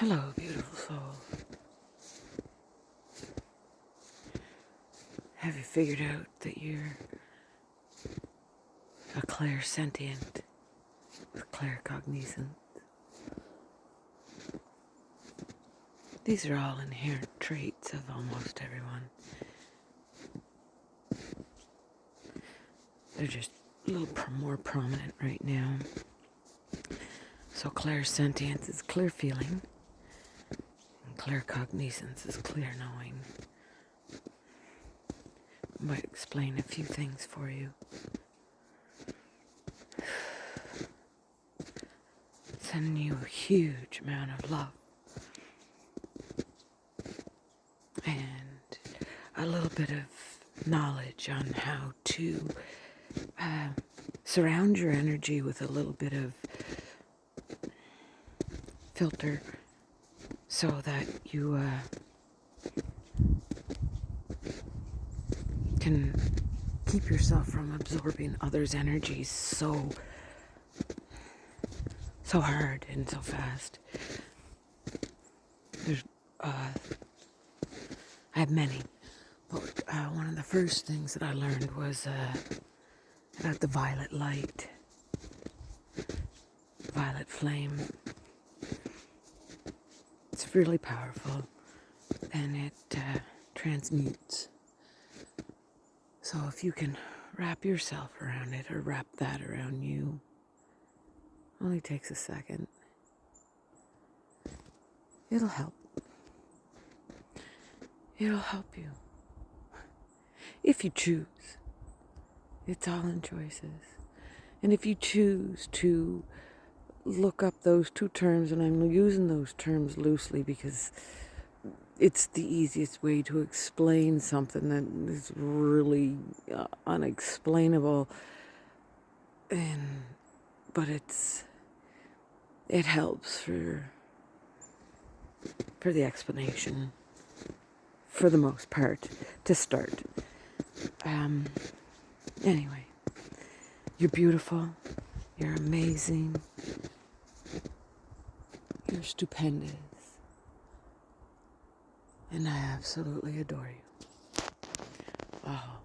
Hello, beautiful soul. Have you figured out that you're a clairsentient with claircognizance? These are all inherent traits of almost everyone. They're just a little more prominent right now. So clairsentience is clear feeling, and claircognizance is clear knowing. I might explain a few things for you. Sending you a huge amount of love and a little bit of knowledge on how to surround your energy with a little bit of filter so that you can keep yourself from absorbing others' energies so hard and so fast. I have many, but one of the first things that I learned was about the violet light, violet flame. It's really powerful, and it transmutes. So if you can wrap yourself around it, or wrap that around you, only takes a second. It'll help. It'll help you. If you choose. It's all in choices. And if you choose to look up those two terms, and I'm using those terms loosely because it's the easiest way to explain something that is really unexplainable, but it helps for the explanation, for the most part, to start. Anyway, you're beautiful, you're amazing, you're stupendous, and I absolutely adore you. Oh.